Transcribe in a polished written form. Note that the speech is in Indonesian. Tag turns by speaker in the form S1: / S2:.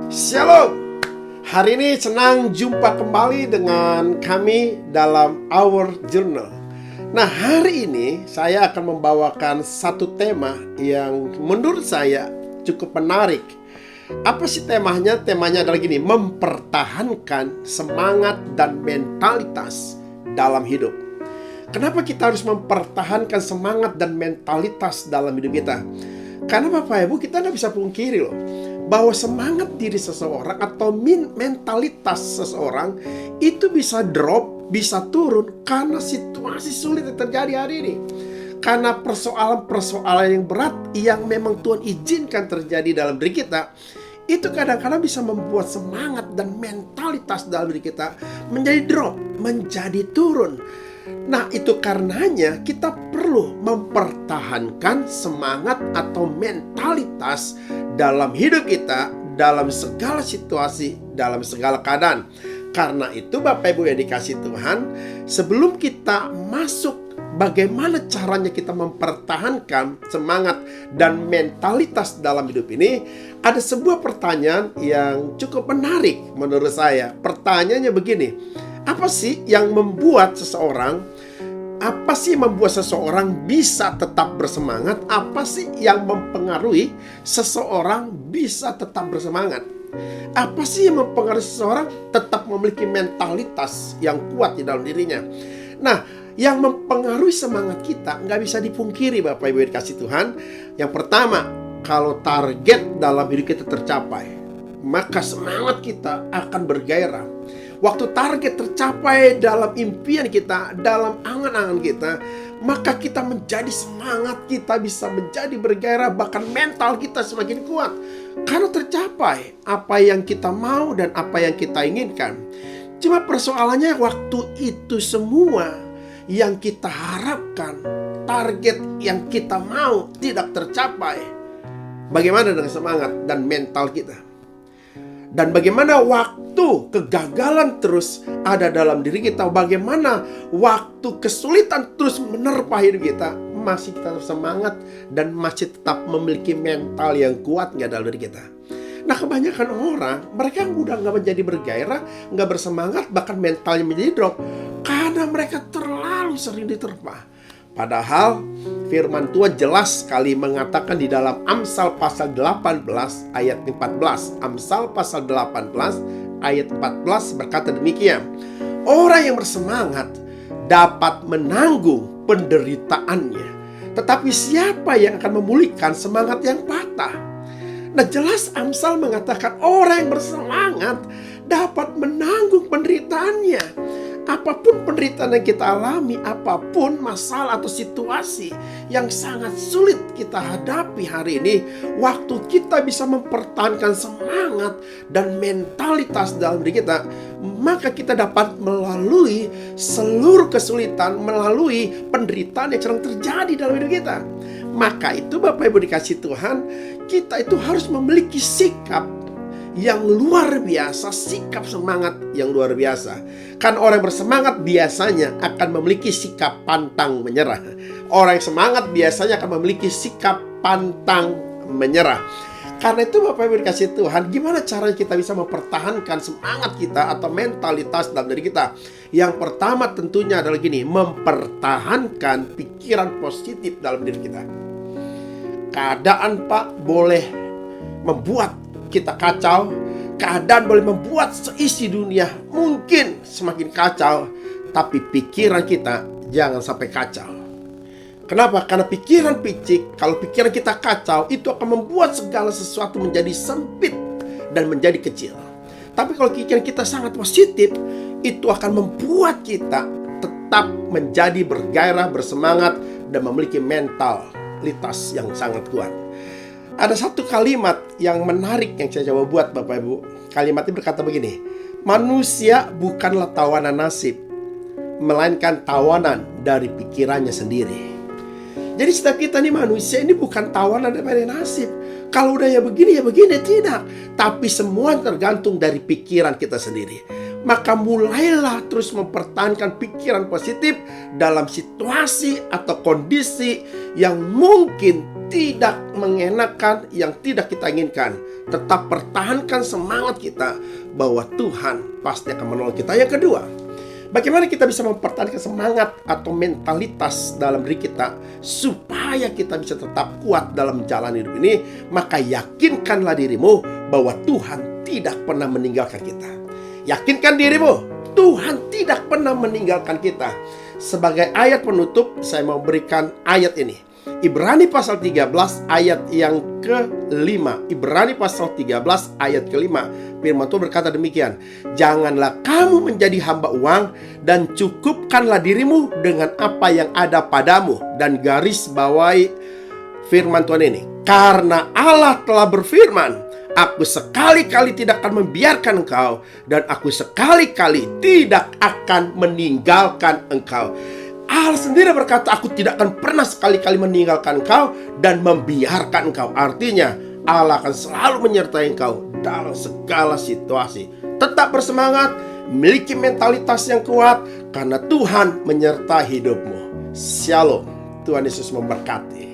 S1: Shalom. Hari ini senang jumpa kembali dengan kami dalam Our Journal. Nah, hari ini saya akan membawakan satu tema yang menurut saya cukup menarik. Apa sih temanya? Temanya adalah gini, mempertahankan semangat dan mentalitas dalam hidup. Kenapa kita harus mempertahankan semangat dan mentalitas dalam hidup kita? Karena Bapak Ibu, kita nggak bisa pungkiri loh, bahwa semangat diri seseorang atau mentalitas seseorang itu bisa drop, bisa turun karena situasi sulit yang terjadi hari ini. Karena persoalan-persoalan yang berat yang memang Tuhan izinkan terjadi dalam diri kita, itu kadang-kadang bisa membuat semangat dan mentalitas dalam diri kita menjadi drop, menjadi turun. Nah, itu karenanya kita perlu mempertahankan semangat atau mentalitas dalam hidup kita, dalam segala situasi, dalam segala keadaan. Karena itu Bapak Ibu yang dikasih Tuhan, sebelum kita masuk bagaimana caranya kita mempertahankan semangat dan mentalitas dalam hidup ini, ada sebuah pertanyaan yang cukup menarik menurut saya. Pertanyaannya begini, apa sih yang membuat seseorang bisa tetap bersemangat? Apa sih yang mempengaruhi seseorang bisa tetap bersemangat? Apa sih yang mempengaruhi seseorang tetap memiliki mentalitas yang kuat di dalam dirinya? Nah, yang mempengaruhi semangat kita nggak bisa dipungkiri Bapak Ibu dikasih Tuhan. Yang pertama, kalau target dalam hidup kita tercapai, maka semangat kita akan bergairah. Waktu target tercapai dalam impian kita, dalam angan-angan kita, maka kita menjadi semangat, kita bisa menjadi bergairah, bahkan mental kita semakin kuat. Karena tercapai apa yang kita mau dan apa yang kita inginkan. Cuma persoalannya waktu itu semua yang kita harapkan, target yang kita mau tidak tercapai. Bagaimana dengan semangat dan mental kita? Dan bagaimana waktu kegagalan terus ada dalam diri kita, bagaimana waktu kesulitan terus menerpa hidup kita, masih tetap semangat dan masih tetap memiliki mental yang kuat nggak dalam diri kita. Nah, kebanyakan orang, mereka udah nggak menjadi bergairah, nggak bersemangat, bahkan mentalnya menjadi drop karena mereka terlalu sering diterpa. Padahal firman Tuhan jelas sekali mengatakan di dalam Amsal pasal 18 ayat 14. Amsal pasal 18 ayat 14 berkata demikian. Orang yang bersemangat dapat menanggung penderitaannya, tetapi siapa yang akan memulihkan semangat yang patah? Nah, jelas Amsal mengatakan orang yang bersemangat dapat menanggung penderitaannya. Apapun penderitaan yang kita alami, apapun masalah atau situasi yang sangat sulit kita hadapi hari ini, waktu kita bisa mempertahankan semangat dan mentalitas dalam diri kita, maka kita dapat melalui seluruh kesulitan, melalui penderitaan yang sedang terjadi dalam hidup kita. Maka itu Bapak Ibu dikasih Tuhan, kita itu harus memiliki sikap yang luar biasa, sikap semangat yang luar biasa. Kan orang bersemangat biasanya akan memiliki sikap pantang menyerah. Orang yang semangat biasanya akan memiliki sikap pantang menyerah. Karena itu Bapak Ibu dikasih Tuhan, gimana caranya kita bisa mempertahankan semangat kita atau mentalitas dalam diri kita? Yang pertama tentunya adalah gini, mempertahankan pikiran positif dalam diri kita. Keadaan Pak boleh membuat kita kacau, keadaan boleh membuat seisi dunia mungkin semakin kacau, tapi pikiran kita jangan sampai kacau. Kenapa? Karena pikiran picik, kalau pikiran kita kacau, itu akan membuat segala sesuatu menjadi sempit dan menjadi kecil. Tapi kalau pikiran kita sangat positif, itu akan membuat kita tetap menjadi bergairah, bersemangat, dan memiliki mentalitas yang sangat kuat. Ada satu kalimat yang menarik yang saya coba buat Bapak Ibu. Kalimat ini berkata begini, manusia bukanlah tawanan nasib, melainkan tawanan dari pikirannya sendiri. Jadi setiap kita nih manusia ini bukan tawanan dari nasib. Kalau udah ya begini, tidak. Tapi semua tergantung dari pikiran kita sendiri. Maka mulailah terus mempertahankan pikiran positif dalam situasi atau kondisi yang mungkin tidak mengenakan, yang tidak kita inginkan, tetap pertahankan semangat kita bahwa Tuhan pasti akan menolong kita. Yang kedua, bagaimana kita bisa mempertahankan semangat atau mentalitas dalam diri kita supaya kita bisa tetap kuat dalam jalan hidup ini? Maka yakinkanlah dirimu bahwa Tuhan tidak pernah meninggalkan kita. Yakinkan dirimu, Tuhan tidak pernah meninggalkan kita. Sebagai ayat penutup, saya mau berikan ayat ini. Ibrani pasal 13 ayat yang ke-5. Ibrani pasal 13 ayat ke-5. Firman Tuhan berkata demikian. Janganlah kamu menjadi hamba uang, dan cukupkanlah dirimu dengan apa yang ada padamu. Dan garis bawahi firman Tuhan ini. Karena Allah telah berfirman, aku sekali-kali tidak akan membiarkan engkau, dan aku sekali-kali tidak akan meninggalkan engkau. Allah sendiri berkata, aku tidak akan pernah sekali-kali meninggalkan engkau dan membiarkan engkau. Artinya, Allah akan selalu menyertai engkau dalam segala situasi. Tetap bersemangat, miliki mentalitas yang kuat, karena Tuhan menyertai hidupmu. Shalom. Tuhan Yesus memberkati.